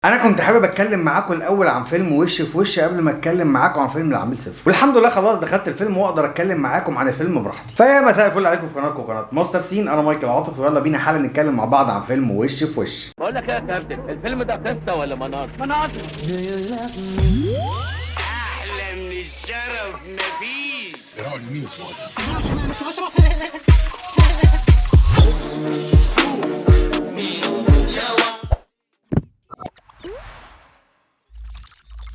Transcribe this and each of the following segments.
انا كنت حابب اتكلم معاكم الاول عن فيلم وش في وش قبل ما اتكلم معاكم عن فيلم العميل صفر، والحمد لله خلاص دخلت الفيلم واقدر اتكلم معاكم عن الفيلم براحتي. فيا مساء الفل عليكم في قناتكم قناه ماستر سين. انا مايكل عاطف ويلا بينا حالا نتكلم مع بعض عن فيلم وش في وش. بقول لك ايه يا كابتن، الفيلم ده قصه ولا مناظر؟ مناظر. احلى من الشرف مفيش. راجل يمين سموتر.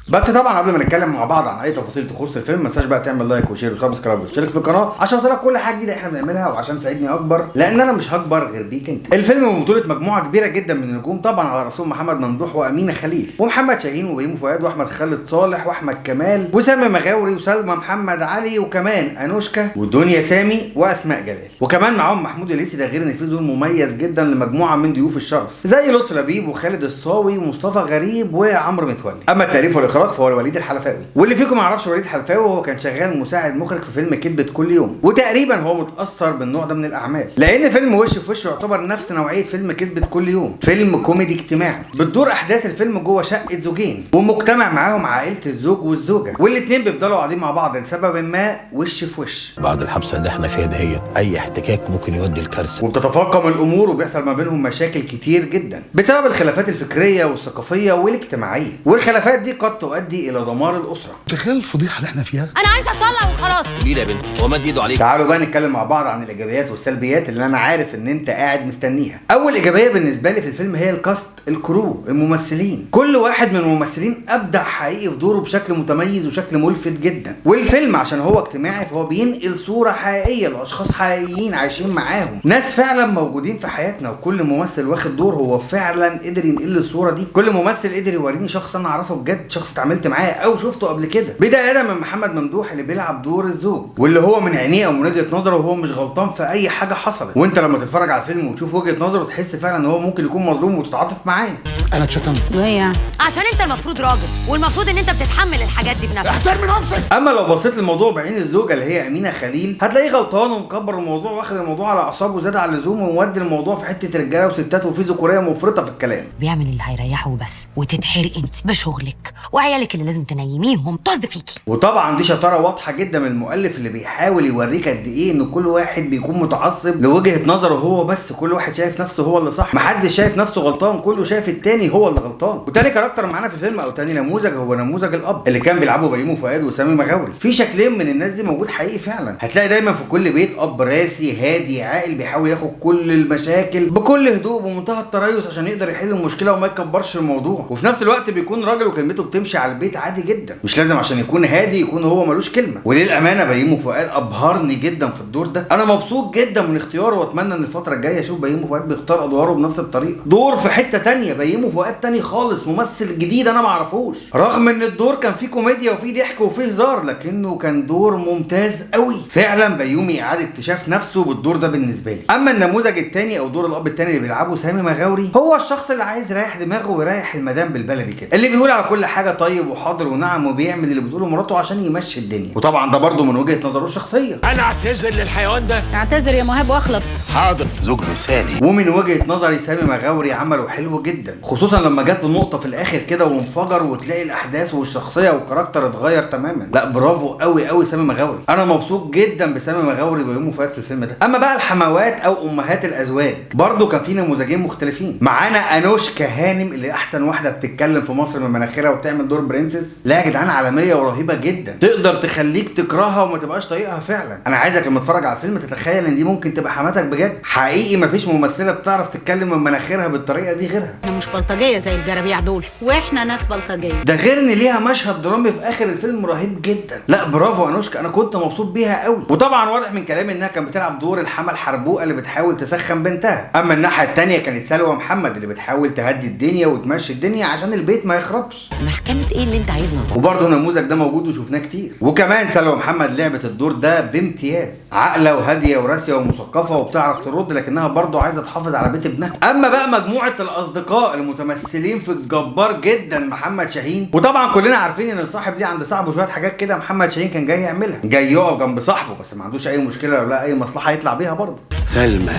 بس طبعا قبل ما نتكلم مع بعض عن اي تفاصيل تخص الفيلم ما تنساش بقى تعمل لايك وشير وسبسكرايب واشترك في القناه عشان يوصلك كل حاجه جديده احنا بنعملها وعشان تساعدني اكبر، لان انا مش هكبر غير بيك انت. الفيلم من بطوله مجموعه كبيره جدا من النجوم، طبعا على راسهم محمد ممدوح وامينه خليل ومحمد شاهين وبيومي فؤاد واحمد خالد صالح واحمد كمال وسامي مغاوري وسلمى محمد علي وكمان انوشكا ودنيا سامي واسماء جلال، وكمان معاهم محمود الليثي. ده غير ان في دور مميز جدا لمجموعه من ضيوف الشرف زي لطفي لبيب وخالد الصاوي ومصطفى غريب وعمرو متولي. اما التاليف والاخراج فهو الوليد الحلفاوي، واللي فيكم ما يعرفش وليد الحلفاوي هو كان شغال مساعد مخرج في فيلم كدبة كل يوم، وتقريبا هو متاثر بالنوع ده من الاعمال، لان فيلم وش في وش يعتبر نفس نوعيه فيلم كدبة كل يوم، فيلم كوميدي اجتماعي بتدور احداث الفيلم جوه شقه زوجين ومجتمع معاهم عائله الزوج والزوجه، والاثنين بيفضلوا قاعدين مع بعض لسبب ما وش في وش. بعد الحبسه اللي احنا فيها دهيت اي احتكاك ممكن يودي الكارثه، وبتتفاقم الامور وبيحصل ما بينهم مشاكل كتير جدا بسبب الخلافات الفكريه والثقافيه والاجتماعيه، والخلافات دي قد تؤدي الى دمار الاسره. تخيل الفضيحه اللي احنا فيها. انا عايزه اطلع وخلاص. ليه يا بنت؟ هو مد ايده عليك؟ تعالوا بقى نتكلم مع بعض عن الايجابيات والسلبيات اللي انا عارف ان انت قاعد مستنيها. اول ايجابيه بالنسبه لي في الفيلم هي الكاست، الكرو، الممثلين. كل واحد من الممثلين ابدع حقيقي في دوره بشكل متميز وشكل ملفت جدا، والفيلم عشان هو اجتماعي فهو بينقل صوره حقيقيه لاشخاص حقيقيين عايشين معاهم، ناس فعلا موجودين في حياتنا، وكل ممثل واخد دور هو فعلا قدر ينقل الصوره دي. كل ممثل قدر يوريني شخص انا اعرفه بجد، شخص اتعاملت معاه او شفته قبل كده، بدايه من محمد ممدوح اللي بيلعب دور الزوج، واللي هو من عينيه او من وجهه نظره وهو مش غلطان في اي حاجه حصلت، وانت لما تتفرج على الفيلم وتشوف وجهه نظره تحس فعلا ان هو ممكن يكون مظلوم وتتعاطف معاه. انا اتشتمت. ليه يعني؟ عشان انت المفروض راجل، والمفروض ان انت بتتحمل الحاجات دي بنفسك. احترمي نفسك. اما لو بصيت للموضوع بعين الزوجه اللي هي امينه خليل هتلاقيه غلطان ومكبر الموضوع واخد الموضوع على اعصابه زياده عن اللزوم ومودي الموضوع في حته رجاله وستات وفي ذكوريه مفرطه في الكلام. بيعمل اللي هيريحه وبس، وتتحرق انت بشغلك وعيالك اللي لازم تنيميهم طز فيكي. وطبعا دي شطاره واضحه جدا من المؤلف اللي بيحاول يوريك قد ايه ان كل واحد بيكون متعصب لوجهه نظره هو بس، كل واحد شايف نفسه هو اللي صح، محدش شايف نفسه غلطان، كله شايف التاني هو اللي غلطان. وتاني كاركتر معانا في الفيلم او تاني نموذج هو نموذج الاب اللي كان بيلعبه بيومي فؤاد وسامي مغاوري. في شكلين من الناس دي موجود حقيقي فعلا، هتلاقي دايما في كل بيت اب راسي هادي عاقل بيحاول ياخد كل المشاكل بكل هدوء ومنتهى التريث عشان يقدر يحل المشكله وما يكبرش الموضوع، وفي نفس الوقت بيكون راجل وكلمته بتمشي على البيت عادي جدا، مش لازم عشان يكون هادي يكون هو ملوش كلمه. وللامانه بيومي فؤاد ابهرني جدا في الدور ده، انا مبسوط جدا من اختياره واتمنى ان الفتره الجايه اشوف بيومي فؤاد بيختار ادواره بنفس الطريقه. دور في حته تانية، بيومي فؤاد تاني خالص، ممثل جديد انا ما اعرفوش، رغم ان الدور كان فيه كوميديا وفيه ضحك وفيه هزار لكنه كان دور ممتاز قوي فعلا. بيومي اعاد اكتشاف نفسه بالدور ده بالنسبه لي. اما النموذج الثاني او دور الاب الثاني اللي بيلعبه سامي مغاوري هو الشخص اللي عايز يريح دماغه ويريح المدام بالبلدي كده، اللي بيقول على كل حاجه طيب وحاضر ونعم وبيعمل اللي بتقوله مراته عشان يمشي الدنيا، وطبعا ده برده من وجهه نظره الشخصيه. انا اعتذر للحيوان ده. اعتذر يا مهاب واخلص. حاضر. زوج مثالي. ومن وجهه نظري سامي مغاوري عمله حلو جدا، خصوصا لما جت له نقطه في الاخر كده وانفجر وتلاقي الاحداث والشخصيه والكاركتر اتغير تماما. لا برافو قوي قوي سامي مغاوري، انا مبسوط جدا بسامي مغاوري بيومي فؤاد في الفيلم ده. اما بقى الحموات او امهات الازواج برضو كان في نموذجين مختلفين. معانا انوشكا هانم اللي احسن واحده بتتكلم في مصر من مناخيرها وبتعمل دور برنسس، لا يا جدعان عالميه ورهيبه جدا، تقدر تخليك تكرهها وما تبقاش طايقها فعلا. انا عايزك لما تتفرج على الفيلم تتخيل ان دي ممكن تبقى حماتك بجد حقيقي، مفيش ممثله بتعرف تتكلم من مناخيرها بالطريقه دي غيرها. انا مش بلطجيه زي الجرابيع دول، واحنا ناس بلطجيه. ده غير ان ليها مشهد درامي في اخر الفيلم رهيب جدا. لا برافو انوشكا، انا كنت مبسوط بيها قوي. وطبعا واضح من كلامي انها كانت بتلعب دور الحما الحربوقه اللي بتحاول تسخن بنتها. اما الناحيه الثانيه كانت سلوى محمد اللي بتحاول تهدي الدنيا وتمشي الدنيا عشان البيت ما يخربش. محكمه ايه اللي انت عايزنا؟ وبرضه النموذج ده موجود وشفناه كتير. وكمان سلوى محمد لعبت الدور ده بامتياز، عاقله وهاديه وراسيه ومثقفه وبتعرف ترد لكنها برضه عايزه تحافظ على بيت ابنها. اما بقى مجموعه الاصدقاء المتمثلين في الجبار جدا محمد شاهين، وطبعا كلنا عارفين ان الصاحب دي عند صاحبه شويه حاجات كده محمد شاهين كان جاي يعملها، جاي يقف جنب صاحبه بس ما عندوش اي مشكله ولا اي مصلحه يطلع بيها برضه. سلمى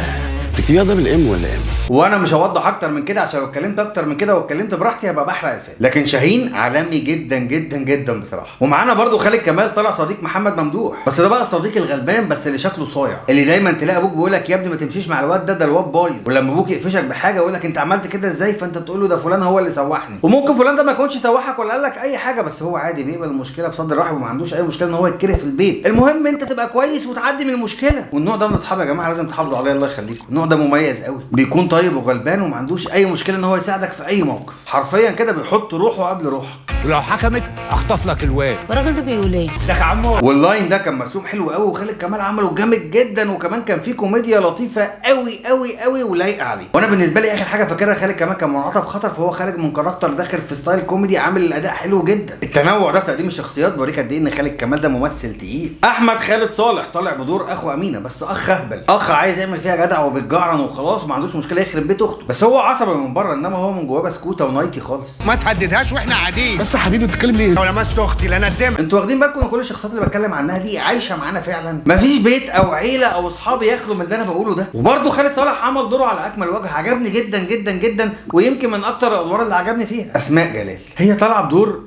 تكتبيها دبل ام ولا ام؟ وانا مش هوضح اكتر من كده عشان لو اتكلمت اكتر من كده واتكلمت براحتي هبقى بحرق الفيلم. لكن شاهين عالمي جدا جدا جدا بصراحه. ومعانا برضو خالد كمال طلع صديق محمد ممدوح، بس ده بقى الصديق الغلبان بس اللي شكله صايع، اللي دايما تلاقي ابوك بيقول لك يا ابني ما تمشيش مع الواد ده الواد بايظ، ولما ابوك يقفشك بحاجه يقول لك انت عملت كده ازاي، فانت تقول له ده فلان هو اللي سوحني. وممكن فلان ده ما يكونش سوحك ولا قال لك اي حاجه، بس هو عادي بيقبل المشكله بصدر رحب وما عندوش اي مشكله ان هو يتكره في البيت. المهم انت تبقى كويس وتعدي من المشكله. والنوع ده من اصحابي يا جماعه لازم تحافظوا عليه، الله يخليكم. النوع ده مميز قوي، بيكون طيب وغلبان وما عندوش اي مشكله ان هو يساعدك في اي موقف، حرفيا كده بيحط روحه قبل روحك. ولو حكمت اخطف لك الواد. الراجل ده بيقول ايه؟ ده عمو. واللاين ده كان مرسوم حلو قوي وخالد كمال عمله جامد جدا، وكمان كان فيه كوميديا لطيفه قوي قوي قوي ولايقه عليه. وانا بالنسبه لي اخر حاجه فاكرها خالد كمال كان منعطف خطر، فهو خارج من كاركتر داخل في ستايل كوميدي عامل الاداء حلو جدا. التنوع ده في تقديم الشخصيات بوريك قد ايه ان خالد كمال ده ممثل تقيل. احمد خالد صالح طالع بدور اخو امينه، بس اخ اهبل، اخ عايز يعمل فيها جدع وبيتجعرن وخلاص وما عندوش مشكله يخرب بيت اخته، بس هو عصبي من بره انما هو من جواه بسكوته ونايتي خالص. ما تهددهاش واحنا قاعدين. بس يا حبيبي بتتكلم ليه؟ لو لمست اختي لا ندمت. انتوا واخدين بالكم ان كل الشخصيات اللي بتكلم عنها دي عايشه معانا فعلا؟ مفيش بيت او عيله او اصحاب ياخدوا من اللي انا بقوله ده. وبرده خالد صالح عمل دوره على اكمل وجه، عجبني جدا جدا جدا، ويمكن من اكتر الادوار اللي عجبني فيها اسماء جلال. هي طالعه بدور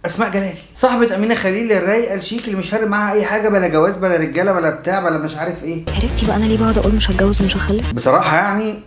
اسماء جلال، صاحبه امينه خليل الرايقه الشيك اللي مش فارق معاها اي حاجه، بلا جواز بلا رجاله بلا بتاع بلا مش عارف ايه. عرفتي بقى انا ليه بقعد اقول مش هتجوز ومش هخلف؟ بصراحه يعني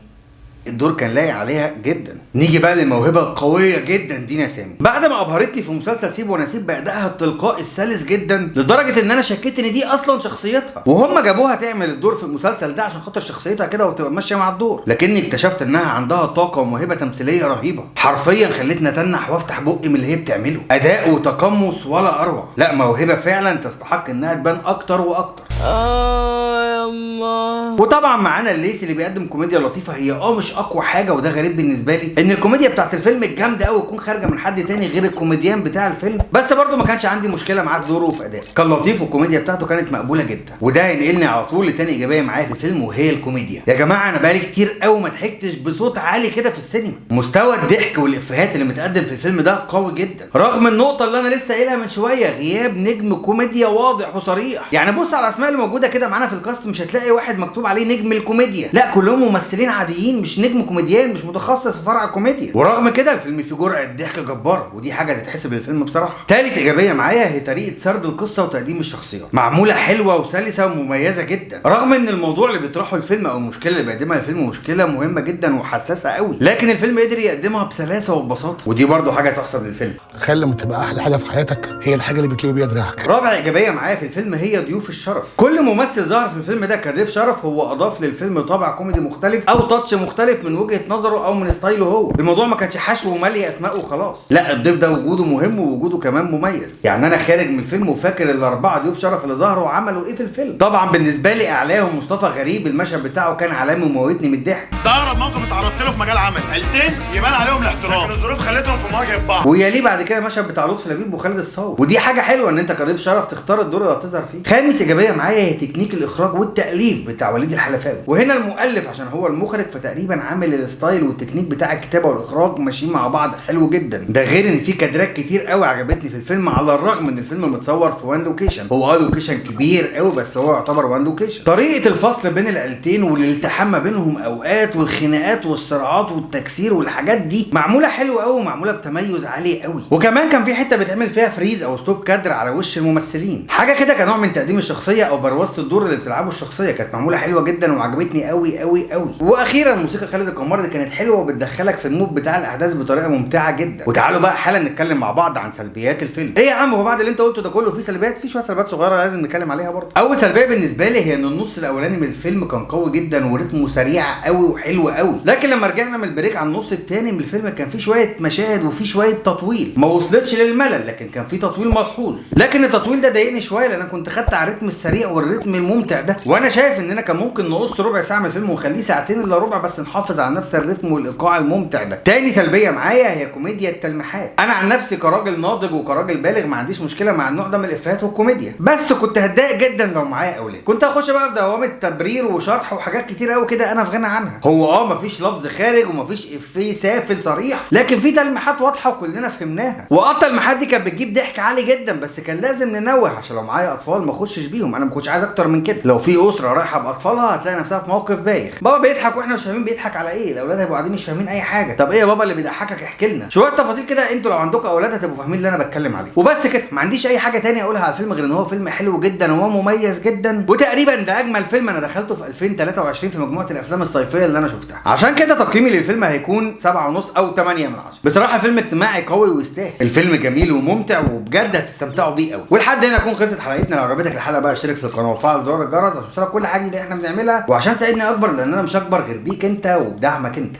الدور كان لايق عليها جدا. نيجي بقى للموهبه القويه جدا دينا سامي، بعد ما ابهرتني في مسلسل سيب ونسيب بادائها التلقائي السلس جدا لدرجه ان انا شكيت ان دي اصلا شخصيتها، وهم جابوها تعمل الدور في المسلسل ده عشان خاطر شخصيتها كده وتبقى ماشيه مع الدور، لكني اكتشفت انها عندها طاقه وموهبه تمثيليه رهيبه، حرفيا خلتني اتنح وافتح بقي من اللي هي بتعمله، اداء وتقمص ولا اروع. لا موهبه فعلا تستحق انها تبان اكتر واكتر. وطبعا معانا الليثي اللي بيقدم كوميديا لطيفه، هي مش اقوى حاجه، وده غريب بالنسبه لي ان الكوميديا بتاعت الفيلم الجامده قوي تكون خارجه من حد تاني غير الكوميديان بتاع الفيلم، بس برضه ما كانش عندي مشكله معاه في دوره وفي ادائه، كان لطيف والكوميديا بتاعته كانت مقبوله جدا. وده هينقلني على طول لتاني ايجابيه معايا في الفيلم، وهي الكوميديا. يا جماعه انا بقالي كتير قوي ما ضحكتش بصوت عالي كده في السينما، مستوى الضحك والافيهات اللي متقدم في الفيلم ده قوي جدا، رغم النقطه اللي انا لسه قايلها من شويه، غياب نجم كوميديا واضح وصريح. يعني بص على الاسماء اللي موجوده كده معانا في الكاست، مش هتلاقي واحد مكتوب عليه نجم الكوميديا، لا كلهم ممثلين عاديين، مش نجم كوميديان، مش متخصص في فرع الكوميديا. ورغم كده الفيلم فيه جرعه ضحك جباره، ودي حاجه تتحسب للفيلم بصراحه. تالت ايجابيه معايا هي طريقه سرد القصه وتقديم الشخصيات، معموله حلوه وسلسه ومميزه جدا، رغم ان الموضوع اللي بيطرحه الفيلم او المشكله اللي بيقدمها الفيلم مشكله مهمه جدا وحساسه قوي، لكن الفيلم قدر يقدمها بسلاسه وببساطه، ودي برده حاجه تحسب للفيلم. تخيل لما تبقى احلى حاجه في حياتك هي الحاجه اللي بتلاقي بيها دراعك. رابع ايجابيه معايا في الفيلم هي ضيوف الشرف. كل ممثل ظهر في الفيلم ده كضيف شرف هو اضاف للفيلم طابع كوميدي مختلف او تاتش مختلف من وجهه نظره او من ستايله هو. الموضوع ما كانش حشو ومالي اسماء وخلاص، لا الضيف ده وجوده مهم ووجوده كمان مميز. يعني انا خارج من الفيلم وفاكر الاربعه ضيوف شرف اللي ظهروا وعملوا ايه في الفيلم. طبعا بالنسبه لي اعلاهم مصطفى غريب، المشهد بتاعه كان عالمي وموتني من الضحك. ده اقرب موقف اتعرضت له في مجال عمل، عيلتين يبان عليهم الاحترام، لكن الظروف خلتهم في مواجهه بعض. ويليه بعد كده المشهد بتاع لطفي لبيب وخالد الصاوي، ودي حاجه حلوه ان انت كضيف شرف تختار الدور اللي هتظهر فيه. خامس ايجابيه معايا هي تكنيك الاخراج والتاليف بتاع وليد الحلفاوي، وهنا المؤلف عشان هو المخرج فتقريبا عامل الستايل والتكنيك بتاع الكتابه والاخراج ماشيين مع بعض حلو جدا. ده غير ان في كادرات كتير قوي عجبتني في الفيلم، على الرغم ان الفيلم متصور في وان لوكيشن، هو لوكيشن كبير قوي بس هو يعتبر وان لوكيشن. طريقه الفصل بين العيلتين والالتحام ما بينهم اوقات والخناقات والصراعات والتكسير والحاجات دي معموله حلوه قوي ومعموله بتميز عالي قوي. وكمان كان في حته بتعمل فيها فريز او ستوب كادر على وش الممثلين، حاجه كده كنوع من تقديم الشخصيه او بروزه الدور اللي بتلعبه الشخصيه، كانت معموله حلوه جدا وعجبتني قوي قوي قوي. واخيرا موسيقى خالد القمار اللي كانت حلوه وبتدخلك في المود بتاع الاحداث بطريقه ممتعه جدا. وتعالوا بقى حالا نتكلم مع بعض عن سلبيات الفيلم. ايه يا عم هو بعد اللي انت قلته ده كله في سلبيات؟ في شويه سلبيات صغيره لازم نتكلم عليها برضه. اول سلبيه بالنسبه لي هي ان النص الاولاني من الفيلم كان قوي جدا ورتمه سريع قوي وحلو قوي، لكن لما رجعنا من البريك على النص الثاني من الفيلم كان في شويه مشاهد وفي شويه تطويل ما وصلتش للملل، لكن كان في تطويل ملحوظ. لكن التطويل ده ضايقني شويه لان انا كنت خدت على الريتم السريع والريتم الممتع ده، وانا شايف اننا كان ممكن نقص ربع ساعه من الفيلم ونخليه ساعتين الا ربع بس نحافظ على نفس الريتم والايقاع الممتع ده. تاني سلبيه معايا هي كوميديا التلميحات. انا عن نفسي كراجل ناضج وكراجل بالغ ما عنديش مشكله مع النوع ده من الافيهات والكوميديا، بس كنت هتضايق جدا لو معايا اولاد، كنت هخش بقى في دوامه تبرير وشرح وحاجات كتير قوي كده انا في غنى عنها. هو مفيش لفظ خارج ومفيش افيه سافل صريح، لكن في تلميحات واضحه وكلنا فهمناها، التلميحات دي كانت بتجيب ضحك عالي جدا، بس كان لازم ننوه عشان لو معايا اطفال ما اخشش بيهم، انا ما كنتش عايز اكتر من كده. لو في اي اسره رايحه باطفالها هتلاقي نفسها في موقف بايخ. بابا بيضحك واحنا مش فاهمين بيضحك على ايه، الاولاد هيبقوا قاعدين مش فاهمين اي حاجه. طب ايه يا بابا اللي بيضحكك؟ احكي لنا شويه تفاصيل كده، انتوا لو عندكم اولاد هتبقوا فاهمين اللي انا بتكلم عليه. وبس كده، ما عنديش اي حاجه تانية اقولها على الفيلم غير ان هو فيلم حلو جدا وهو مميز جدا، وتقريبا ده اجمل فيلم انا دخلته في 2023 في مجموعه الافلام الصيفيه اللي انا شفتها. عشان كده تقييمي للفيلم هيكون 7.5 او 8 من 10. بصراحه فيلم اجتماعي قوي ويستاهل. الفيلم جميل وممتع وبجد هتستمتعوا بيه قوي. ولحد هنا تكون خلصت حلقتنا. لو عجبتك الحلقه بقى اشترك في القناه وفعل زر الجرس عشان توصلك كل حاجه اللي احنا بنعملها، وعشان تساعدني اكبر لان انا مش اكبر غير بيك انت وبدعمك انت.